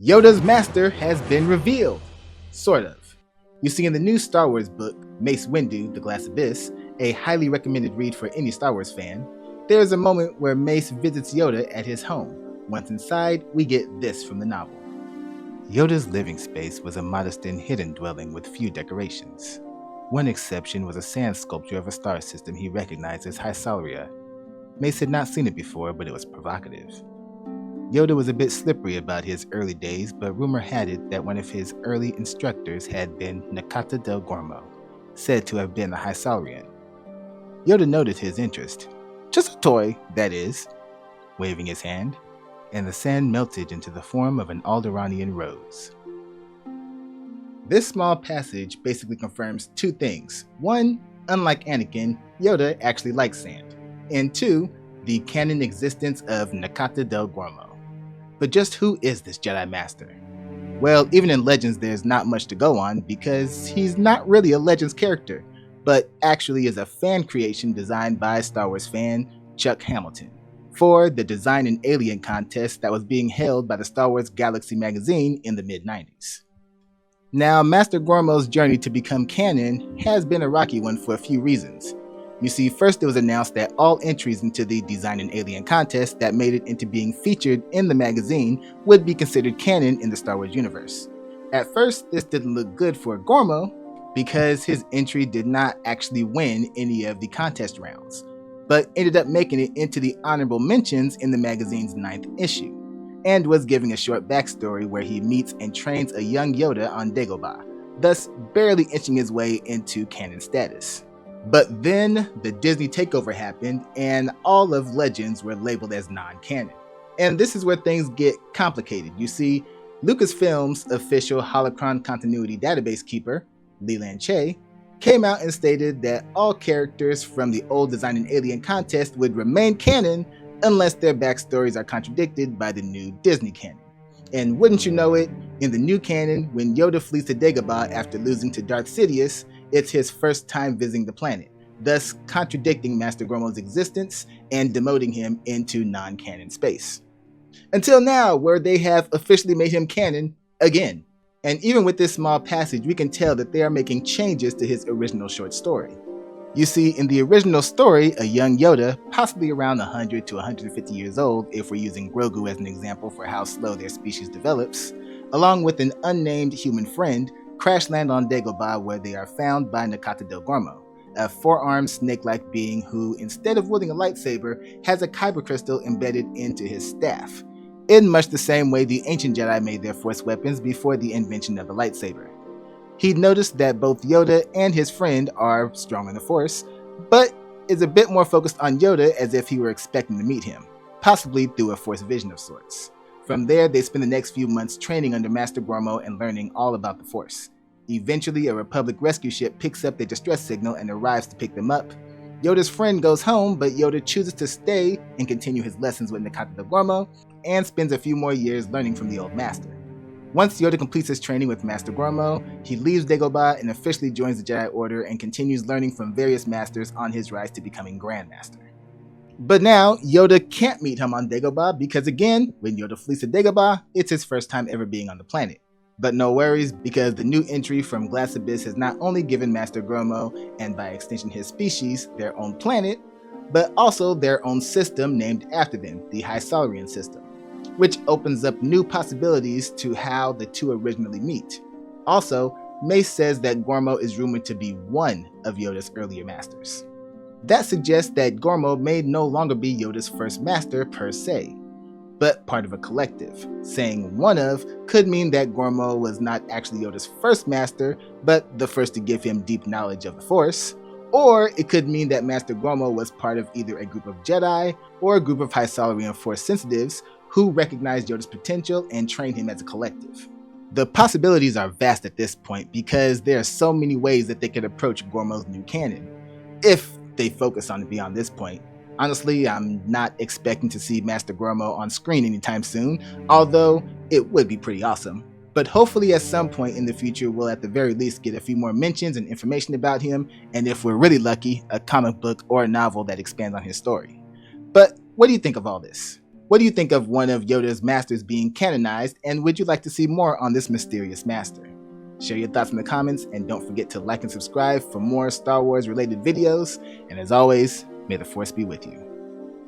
Yoda's master has been revealed. Sort of. You see, in the new Star Wars book, Mace Windu, The Glass Abyss, a highly recommended read for any Star Wars fan, there is a moment where Mace visits Yoda at his home. Once inside, we get this from the novel. Yoda's living space was a modest and hidden dwelling with few decorations. One exception was a sand sculpture of a star system he recognized as Hysalia. Mace had not seen it before, but it was provocative. Yoda was a bit slippery about his early days, but rumor had it that one of his early instructors had been Nakata del Gormo, said to have been a Hysalian. Yoda noted his interest. Just a toy, that is, waving his hand, and the sand melted into the form of an Alderaanian rose. This small passage basically confirms two things. One, unlike Anakin, Yoda actually likes sand. And two, the canon existence of Nakata del Gormo. But just who is this Jedi Master? Well, even in Legends there's not much to go on because he's not really a Legends character, but actually is a fan creation designed by Star Wars fan Chuck Hamilton for the Design an Alien contest that was being held by the Star Wars Galaxy magazine in the mid-90s. Now, Master Gormo's journey to become canon has been a rocky one for a few reasons. You see, first it was announced that all entries into the Design an Alien contest that made it into being featured in the magazine would be considered canon in the Star Wars universe. At first, this didn't look good for Gormo because his entry did not actually win any of the contest rounds, but ended up making it into the honorable mentions in the magazine's 9th issue, and was giving a short backstory where he meets and trains a young Yoda on Dagobah, thus barely inching his way into canon status. But then the Disney takeover happened and all of Legends were labeled as non-canon. And this is where things get complicated. You see, Lucasfilm's official holocron continuity database keeper, Leland Che, came out and stated that all characters from the old Design an Alien contest would remain canon unless their backstories are contradicted by the new Disney canon. And wouldn't you know it, in the new canon, when Yoda flees to Dagobah after losing to Darth Sidious, it's his first time visiting the planet, thus contradicting Master Gormo's existence and demoting him into non-canon space. Until now, where they have officially made him canon again. And even with this small passage, we can tell that they are making changes to his original short story. You see, in the original story, a young Yoda, possibly around 100 to 150 years old if we're using Grogu as an example for how slow their species develops, along with an unnamed human friend, crash land on Dagobah where they are found by Nakata del Gormo, a four-armed snake-like being who, instead of wielding a lightsaber, has a kyber crystal embedded into his staff, in much the same way the ancient Jedi made their force weapons before the invention of the lightsaber. He noticed that both Yoda and his friend are strong in the Force, but is a bit more focused on Yoda as if he were expecting to meet him, possibly through a Force vision of sorts. From there, they spend the next few months training under Master Gormo and learning all about the Force. Eventually, a Republic rescue ship picks up their distress signal and arrives to pick them up. Yoda's friend goes home, but Yoda chooses to stay and continue his lessons with Nakata del Gormo, and spends a few more years learning from the old master. Once Yoda completes his training with Master Gormo, he leaves Dagobah and officially joins the Jedi Order and continues learning from various masters on his rise to becoming Grand Master. But now, Yoda can't meet him on Dagobah because again, when Yoda flees to Dagobah, it's his first time ever being on the planet. But no worries, because the new entry from Glass Abyss has not only given Master Gormo, and by extension his species, their own planet, but also their own system named after them, the Hysalian system, which opens up new possibilities to how the two originally meet. Also, Mace says that Gormo is rumored to be one of Yoda's earlier masters. That suggests that Gormo may no longer be Yoda's first master per se, but part of a collective. Saying one of could mean that Gormo was not actually Yoda's first master, but the first to give him deep knowledge of the Force, or it could mean that Master Gormo was part of either a group of Jedi or a group of Hysalian Force sensitives who recognized Yoda's potential and trained him as a collective. The possibilities are vast at this point because there are so many ways that they could approach Gormo's new canon, if they focus on it beyond this point. Honestly, I'm not expecting to see Master Gormo on screen anytime soon, although it would be pretty awesome. But hopefully at some point in the future we'll at the very least get a few more mentions and information about him, and if we're really lucky, a comic book or a novel that expands on his story. But what do you think of all this? What do you think of one of Yoda's masters being canonized, and would you like to see more on this mysterious master? Share your thoughts in the comments, and don't forget to like and subscribe for more Star Wars related videos. And as always, may the Force be with you.